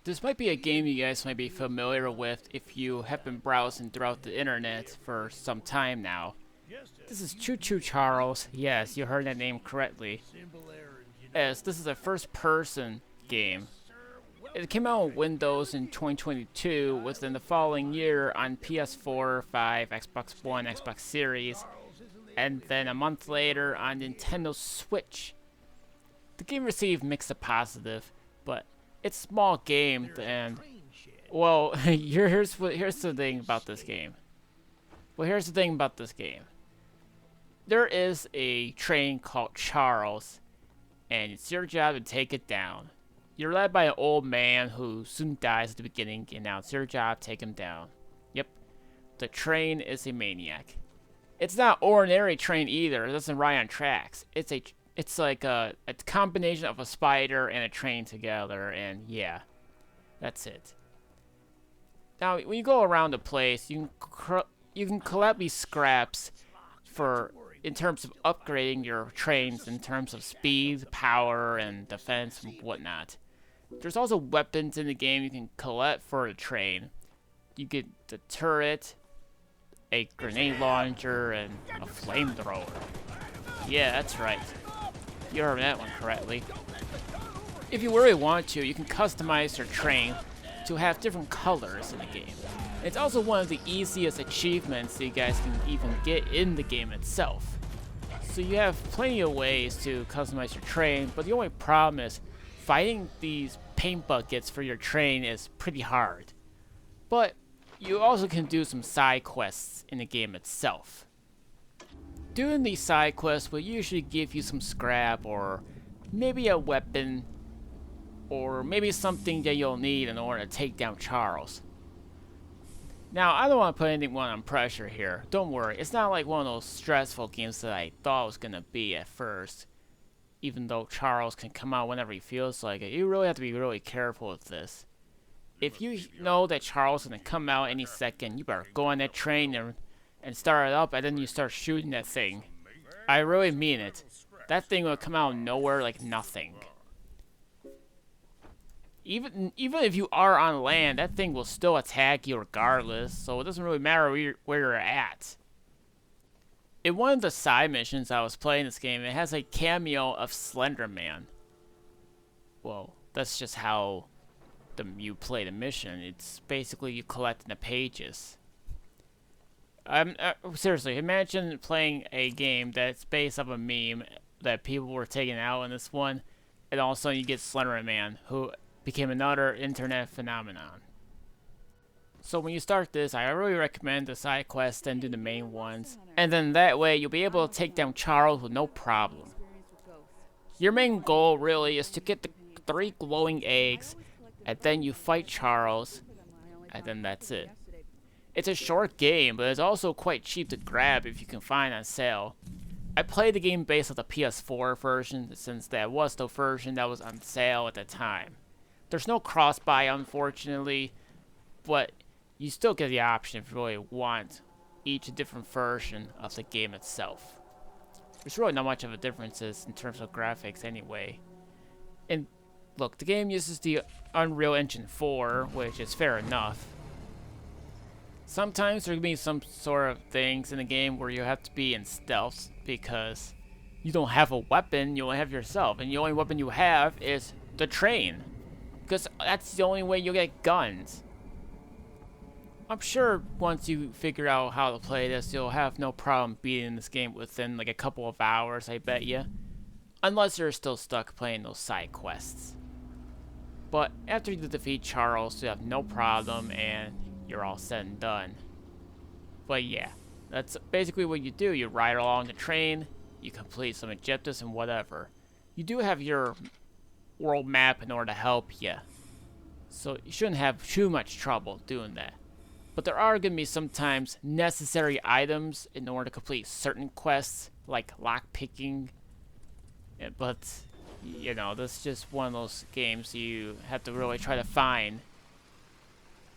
This might be a game you guys might be familiar with if you have been browsing throughout the internet for some time now. This is Choo Choo Charles. Yes, you heard that name correctly. As this is a first-person game. It came out on Windows in 2022, within the following year on PS4, 5, Xbox One, Xbox Series, and then a month later on Nintendo Switch. The game received mixed to positive, but it's a small game, and well, here's the thing about this game. There is a train called Charles, and it's your job to take it down. You're led by an old man who soon dies at the beginning, and now it's your job to take him down. Yep, the train is a maniac. It's not an ordinary train either. It doesn't ride on tracks. It's like a combination of a spider and a train together, and yeah, that's it. Now, when you go around the place, you can collect these scraps in terms of upgrading your trains in terms of speed, power, and defense and whatnot. There's also weapons in the game you can collect for a train. You get the turret, a grenade launcher, and a flamethrower. Yeah, that's right. You heard that one correctly. If you really want to, you can customize your train to have different colors in the game. It's also one of the easiest achievements that you guys can even get in the game itself. So you have plenty of ways to customize your train, but the only problem is fighting these paint buckets for your train is pretty hard. But you also can do some side quests in the game itself. Doing these side quests will usually give you some scrap or maybe a weapon or maybe something that you'll need in order to take down Charles. Now, I don't want to put anyone on pressure here. Don't worry, it's not like one of those stressful games that I thought it was going to be at first. Even though Charles can come out whenever he feels like it, you really have to be really careful with this. If you know that Charles is going to come out any second, you better go on that train and start it up, and then you start shooting that thing. I really mean it. That thing will come out of nowhere like nothing. Even if you are on land, that thing will still attack you regardless, so it doesn't really matter where you're at. In one of the side missions I was playing this game, it has a cameo of Slender Man. Well, that's just how you play the mission. It's basically you collecting the pages. Seriously, imagine playing a game that's based off a meme that people were taking out in this one, and all of a sudden you get Slender Man, who became another internet phenomenon. So when you start this, I really recommend the side quests and do the main ones, and then that way you'll be able to take down Charles with no problem. Your main goal really is to get the 3 glowing eggs, and then you fight Charles, and then that's it. It's a short game, but it's also quite cheap to grab if you can find on sale. I played the game based on the PS4 version, since that was the version that was on sale at the time. There's no cross-buy, unfortunately, but you still get the option if you really want each different version of the game itself. There's really not much of a difference in terms of graphics anyway. And look, the game uses the Unreal Engine 4, which is fair enough. Sometimes there can be some sort of things in the game where you have to be in stealth because you don't have a weapon, you only have yourself, and the only weapon you have is the train. Because that's the only way you'll get guns. I'm sure once you figure out how to play this, you'll have no problem beating this game within like a couple of hours, I bet you. Unless you're still stuck playing those side quests. But after you defeat Charles, you have no problem and you're all said and done. But yeah, that's basically what you do. You ride along the train, you complete some objectives and whatever. You do have your world map in order to help you, so you shouldn't have too much trouble doing that. But there are going to be sometimes necessary items in order to complete certain quests, like lockpicking. But, you know, this is just one of those games you have to really try to find.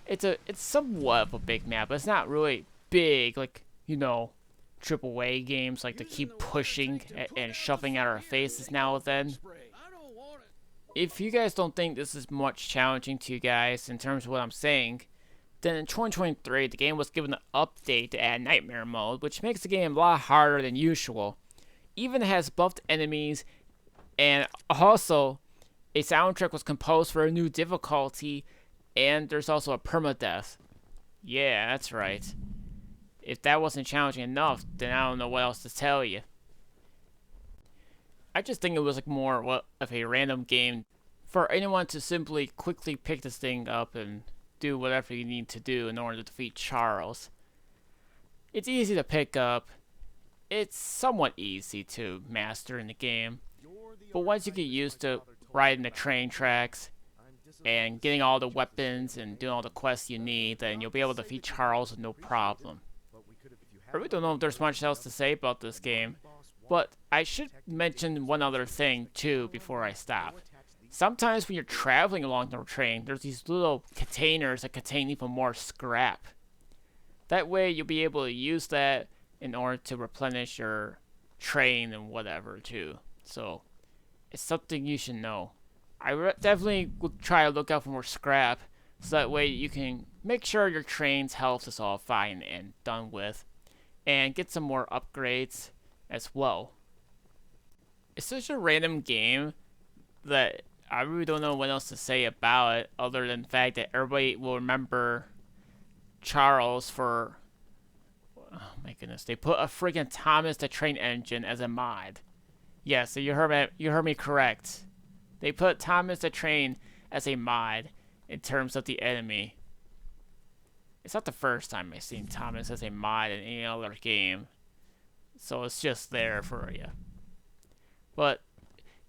It's somewhat of a big map, but it's not really big, like, you know, AAA games like to keep pushing and shoving at our faces now and then. if you guys don't think this is much challenging to you guys in terms of what I'm saying, then in 2023 the game was given an update to add nightmare mode, which makes the game a lot harder than usual. Even has buffed enemies, and also a soundtrack was composed for a new difficulty, and there's also a permadeath. Yeah, that's right. If that wasn't challenging enough, then I don't know what else to tell you. I just think it was like more of a random game for anyone to simply quickly pick this thing up and do whatever you need to do in order to defeat Charles. It's easy to pick up. It's somewhat easy to master in the game. But once you get used to riding the train tracks and getting all the weapons and doing all the quests you need, then you'll be able to defeat Charles with no problem. I really don't know if there's much else to say about this game, but I should mention one other thing too before I stop. Sometimes when you're traveling along the train, there's these little containers that contain even more scrap. That way you'll be able to use that in order to replenish your train and whatever too. So it's something you should know. Definitely will try to look out for more scrap, so that way you can make sure your train's health is all fine and done with, and get some more upgrades as well. It's such a random game that I really don't know what else to say about it other than the fact that everybody will remember Charles for... Oh my goodness, they put a friggin' Thomas the Train Engine as a mod. Yeah, so you heard me correct. They put Thomas the Train as a mod in terms of the enemy. It's not the first time I've seen Thomas as a mod in any other game, so it's just there for you. But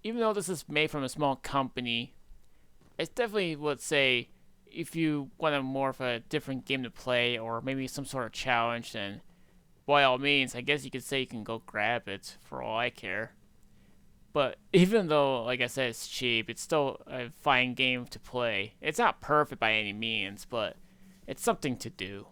even though this is made from a small company, I definitely would say if you want a more of a different game to play or maybe some sort of challenge, then by all means, I guess you could say you can go grab it for all I care. But even though, like I said, it's cheap, it's still a fine game to play. It's not perfect by any means, but it's something to do.